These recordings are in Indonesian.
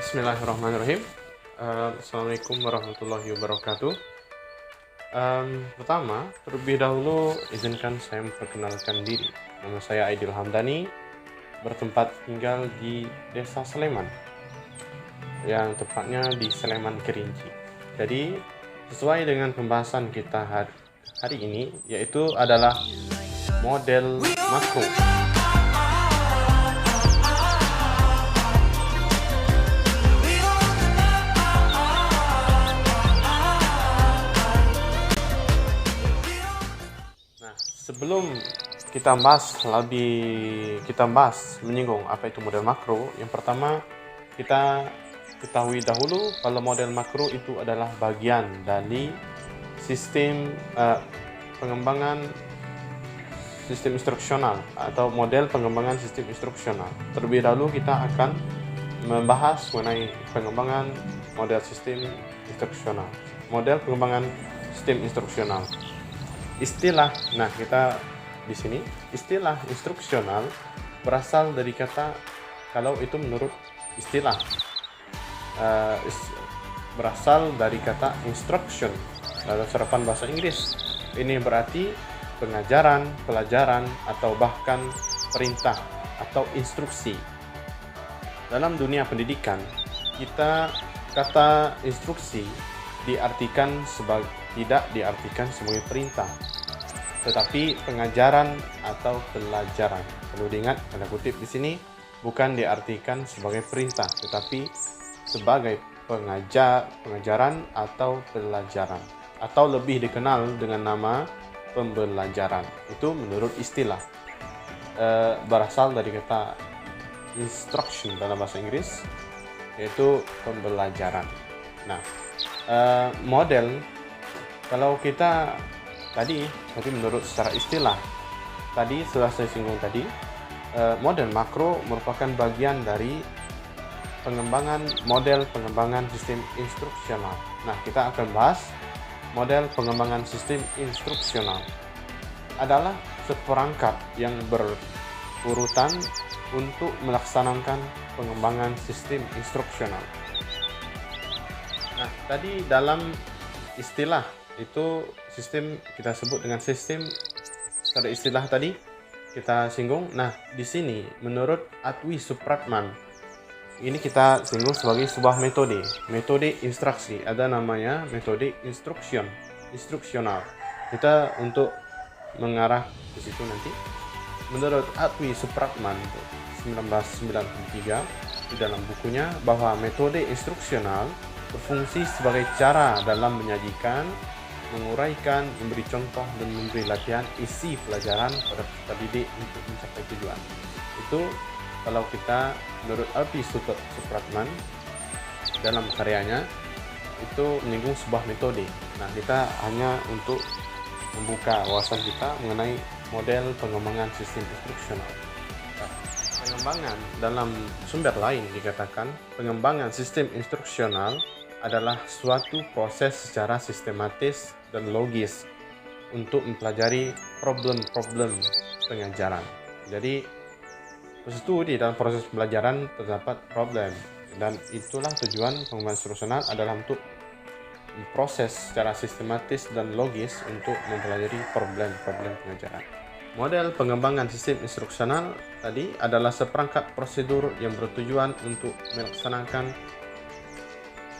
Bismillahirrahmanirrahim. Assalamualaikum warahmatullahi wabarakatuh. Pertama, terlebih dahulu izinkan saya memperkenalkan diri. Nama saya Aidil Hamdani, bertempat tinggal di Desa Sleman, yang tepatnya di Sleman Kerinci. Jadi, sesuai dengan pembahasan kita hari ini, yaitu adalah model makro. Sebelum kita bahas menyinggung apa itu model makro, yang pertama kita ketahui dahulu kalau model makro itu adalah bagian dari sistem pengembangan sistem instruksional atau model pengembangan sistem instruksional. Terlebih dahulu kita akan membahas mengenai pengembangan model sistem instruksional. Model pengembangan sistem instruksional. Istilah, kita di sini istilah instruksional berasal dari kata, kalau itu menurut istilah berasal dari kata instruction dalam serapan bahasa Inggris. Ini berarti pengajaran, pelajaran, atau bahkan perintah atau instruksi. Dalam dunia pendidikan, kata instruksi tidak diartikan sebagai perintah, tetapi pengajaran atau pelajaran. Perlu diingat, tanda kutip di sini bukan diartikan sebagai perintah, tetapi sebagai pengajaran atau pelajaran, atau lebih dikenal dengan nama pembelajaran. Itu menurut istilah berasal dari kata instruction dalam bahasa Inggris, yaitu pembelajaran. Model, kalau kita tadi menurut secara istilah tadi sudah saya singgung tadi, model makro merupakan bagian dari model pengembangan sistem instruksional. Kita akan bahas model pengembangan sistem instruksional adalah seperangkat yang berurutan untuk melaksanakan pengembangan sistem instruksional. Tadi dalam istilah itu sistem kita sebut dengan sistem. Pada istilah tadi kita singgung. Di sini menurut Atwi Supratman, ini kita singgung sebagai sebuah metode instruksi. Ada namanya metode instruksional. Kita untuk mengarah ke situ nanti. Menurut Atwi Supratman 1993 di dalam bukunya, bahwa metode instruksional berfungsi sebagai cara dalam menyajikan, menguraikan, memberi contoh, dan memberi latihan isi pelajaran pada peserta didik untuk mencapai tujuan. Itu kalau kita menurut Atwi Supratman dalam karyanya itu menyinggung sebuah metode. Kita hanya untuk membuka wawasan kita mengenai model pengembangan sistem instruksional. Pengembangan dalam sumber lain dikatakan pengembangan sistem instruksional adalah suatu proses secara sistematis dan logis untuk mempelajari problem-problem pengajaran. Jadi di dalam proses pembelajaran terdapat problem, dan itulah tujuan pengembangan instruksional adalah untuk proses secara sistematis dan logis untuk mempelajari problem-problem pengajaran. Model pengembangan sistem instruksional tadi adalah seperangkat prosedur yang bertujuan untuk melaksanakan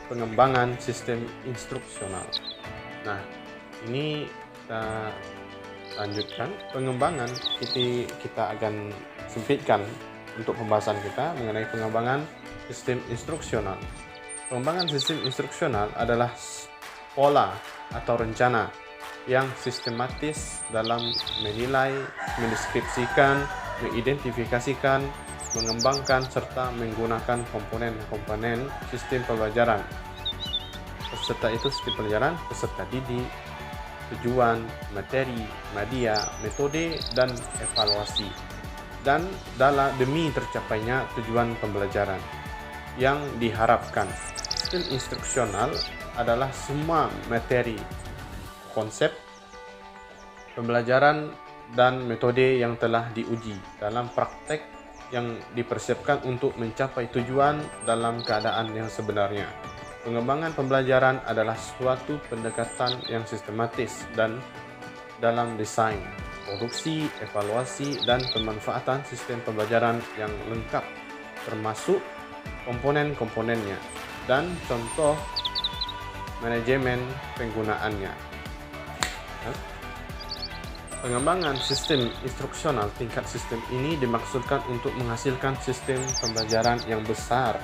pengembangan sistem instruksional. Ini kita lanjutkan pengembangan. Kita akan sempitkan untuk pembahasan kita mengenai pengembangan sistem instruksional. Pengembangan sistem instruksional adalah pola atau rencana yang sistematis dalam menilai, mendeskripsikan, mengidentifikasikan, mengembangkan, serta menggunakan komponen-komponen sistem pembelajaran. Peserta peserta didik, tujuan, materi, media, metode, dan evaluasi. Dan demi tercapainya tujuan pembelajaran yang diharapkan. Sistem instruksional adalah semua materi, konsep, pembelajaran, dan metode yang telah diuji dalam praktek yang dipersiapkan untuk mencapai tujuan dalam keadaan yang sebenarnya. Pengembangan pembelajaran adalah suatu pendekatan yang sistematis dan dalam desain, produksi, evaluasi, dan pemanfaatan sistem pembelajaran yang lengkap, termasuk komponen-komponennya, dan contoh manajemen penggunaannya. Pengembangan sistem instruksional tingkat sistem ini dimaksudkan untuk menghasilkan sistem pembelajaran yang besar.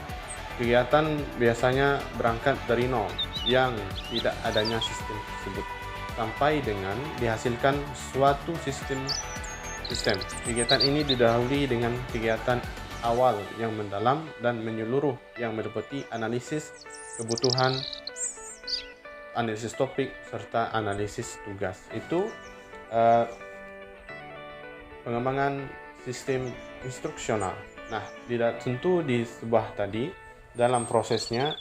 Kegiatan biasanya berangkat dari nol, yang tidak adanya sistem tersebut, sampai dengan dihasilkan suatu sistem. Kegiatan ini didahului dengan kegiatan awal yang mendalam dan menyeluruh yang meliputi analisis kebutuhan, analisis topik, serta analisis tugas. Itu pengembangan sistem instruksional. Nah, tidak tentu di sebuah tadi dalam prosesnya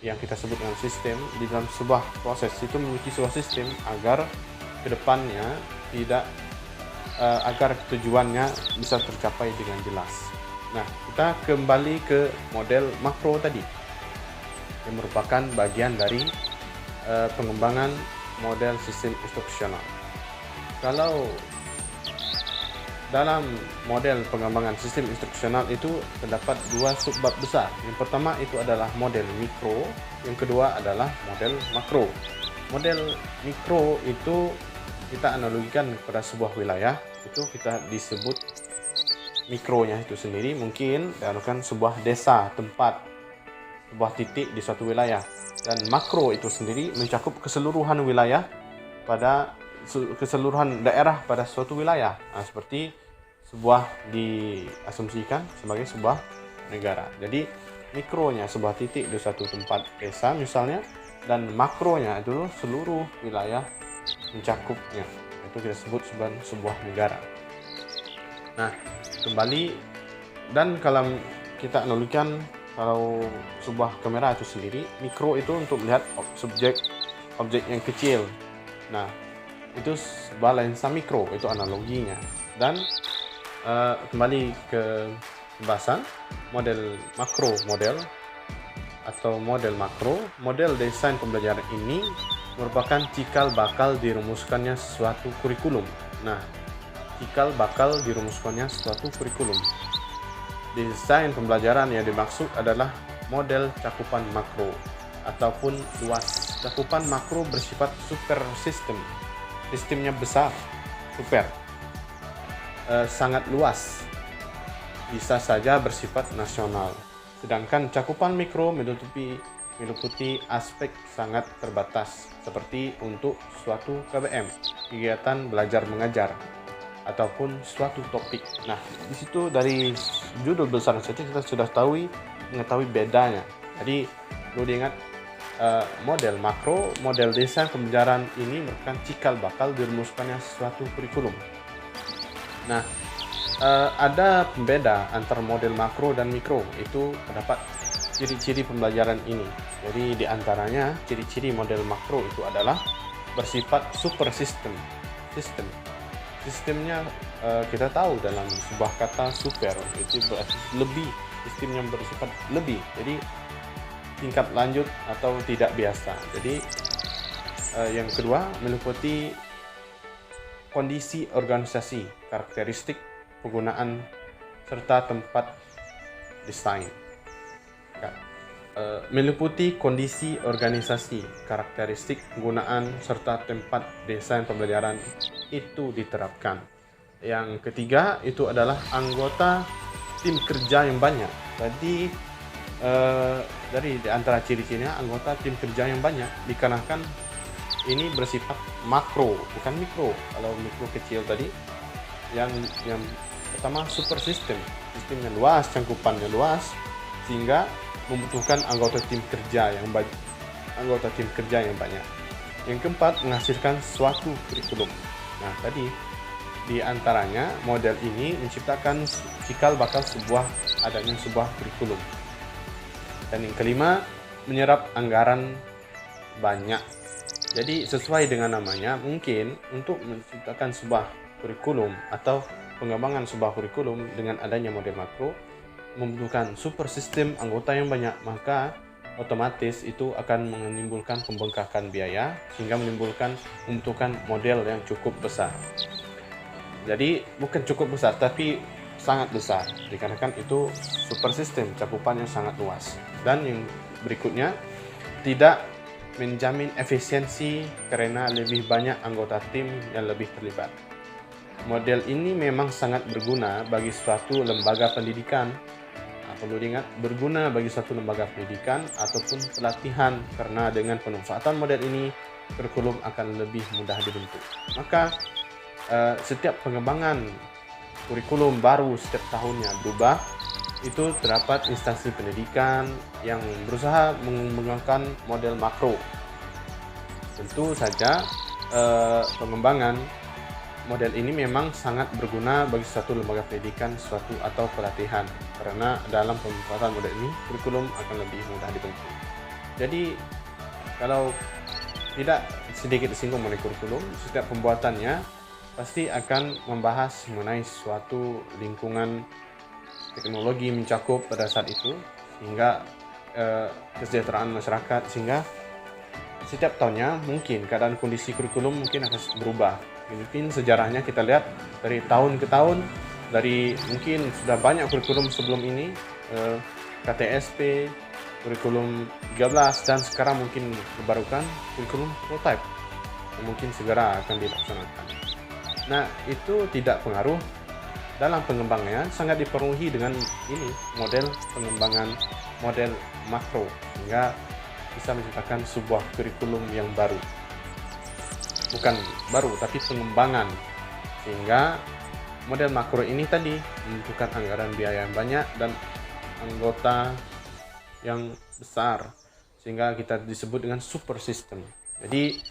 yang kita sebut dengan sistem, di dalam sebuah proses itu memiliki sebuah sistem agar kedepannya tidak agar tujuannya bisa tercapai dengan jelas. Nah, kita kembali ke model makro tadi yang merupakan bagian dari pengembangan model sistem instruksional. Kalau dalam model pengembangan sistem instruksional itu terdapat dua subbab besar. Yang pertama itu adalah model mikro, yang kedua adalah model makro. Model mikro itu kita analogikan kepada sebuah wilayah, itu kita disebut mikronya itu sendiri mungkin kan sebuah desa, tempat, sebuah titik di suatu wilayah. Dan makro itu sendiri mencakup keseluruhan wilayah pada keseluruhan daerah pada suatu wilayah. Nah, seperti sebuah diasumsikan sebagai sebuah negara. Jadi mikronya sebuah titik di suatu tempat desa misalnya, dan makronya itu seluruh wilayah mencakupnya. Itu kita sebut sebagai sebuah negara. Nah, kembali, dan kalau kita analogikan kalau sebuah kamera itu sendiri, mikro itu untuk melihat objek yang kecil. Nah, itu sebuah lensa mikro, itu analoginya. Dan kembali ke pembahasan model makro model atau model makro, model desain pembelajaran ini merupakan cikal bakal dirumuskannya suatu kurikulum. Nah, cikal bakal dirumuskannya suatu kurikulum. Desain pembelajaran yang dimaksud adalah model cakupan makro ataupun luas. Cakupan makro bersifat super sistem. Sistemnya besar, super, sangat luas, bisa saja bersifat nasional. Sedangkan cakupan mikro meliputi aspek sangat terbatas, seperti untuk suatu KBM, kegiatan belajar mengajar, ataupun suatu topik. Nah, di situ dari judul besar saja kita sudah mengetahui bedanya. Jadi perlu diingat, model makro, model desain pembelajaran ini merupakan cikal bakal dirumuskannya suatu kurikulum. Nah, ada pembeda antara model makro dan mikro. Itu terdapat ciri-ciri pembelajaran ini. Jadi di antaranya ciri-ciri model makro itu adalah bersifat super sistem. Sistemnya kita tahu dalam sebuah kata super itu berarti lebih, sistem yang bersifat lebih. Jadi tingkat lanjut atau tidak biasa. Jadi yang kedua meliputi kondisi organisasi, karakteristik penggunaan serta tempat desain. Meliputi kondisi organisasi, karakteristik penggunaan serta tempat desain pembelajaran itu diterapkan. Yang ketiga itu adalah anggota tim kerja yang banyak. Jadi dari antara ciri-cirinya anggota tim kerja yang banyak, dikarenakan ini bersifat makro bukan mikro. Kalau mikro kecil tadi, yang pertama super sistem, sistemnya luas, cangkupannya luas, sehingga membutuhkan anggota tim kerja yang banyak. Yang keempat, menghasilkan suatu kurikulum. Nah, tadi di antaranya model ini menciptakan cikal bakal adanya sebuah kurikulum. Dan yang kelima, menyerap anggaran banyak. Jadi sesuai dengan namanya, mungkin untuk menciptakan sebuah kurikulum atau pengembangan sebuah kurikulum dengan adanya model makro membutuhkan super sistem anggota yang banyak, maka otomatis itu akan menimbulkan pembengkakan biaya sehingga membutuhkan model yang cukup besar. Jadi bukan cukup besar tapi sangat besar, dikarenakan itu super sistem cakupan yang sangat luas. Dan yang berikutnya, tidak menjamin efisiensi karena lebih banyak anggota tim yang lebih terlibat. Model ini memang sangat berguna bagi suatu lembaga pendidikan. Perlu diingat, berguna bagi suatu lembaga pendidikan ataupun pelatihan, karena dengan pemanfaatan model ini kurikulum akan lebih mudah dibentuk. Maka setiap pengembangan kurikulum baru setiap tahunnya berubah, itu terdapat instansi pendidikan yang berusaha mengembangkan model makro. Tentu saja pengembangan model ini memang sangat berguna bagi suatu lembaga pendidikan atau pelatihan, karena dalam pemanfaatan model ini kurikulum akan lebih mudah dibentuk. Jadi kalau tidak sedikit disinggung mengenai kurikulum, setiap pembuatannya pasti akan membahas mengenai suatu lingkungan teknologi mencakup pada saat itu, sehingga kesejahteraan masyarakat, sehingga setiap tahunnya mungkin keadaan kondisi kurikulum mungkin akan berubah. Mungkin sejarahnya kita lihat dari tahun ke tahun, dari mungkin sudah banyak kurikulum sebelum ini, KTSP, kurikulum 13, dan sekarang mungkin dibarukan kurikulum prototype yang mungkin segera akan dilaksanakan. Nah, itu tidak pengaruh dalam pengembangannya, sangat dipenuhi dengan ini model pengembangan model makro, sehingga bisa menciptakan sebuah kurikulum yang baru. Bukan baru, tapi pengembangan, sehingga model makro ini tadi membutuhkan anggaran biaya yang banyak dan anggota yang besar, sehingga kita disebut dengan super system. Jadi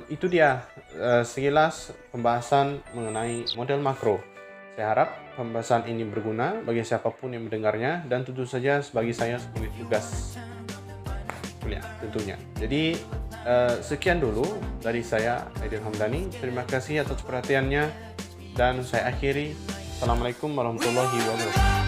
itu dia sekilas pembahasan mengenai model makro. Saya harap pembahasan ini berguna bagi siapapun yang mendengarnya, dan tentu saja bagi saya sebagai tugas kuliah tentunya. Jadi sekian dulu dari saya, Aidil Hamdani. Terima kasih atas perhatiannya, dan saya akhiri. Assalamualaikum warahmatullahi wabarakatuh.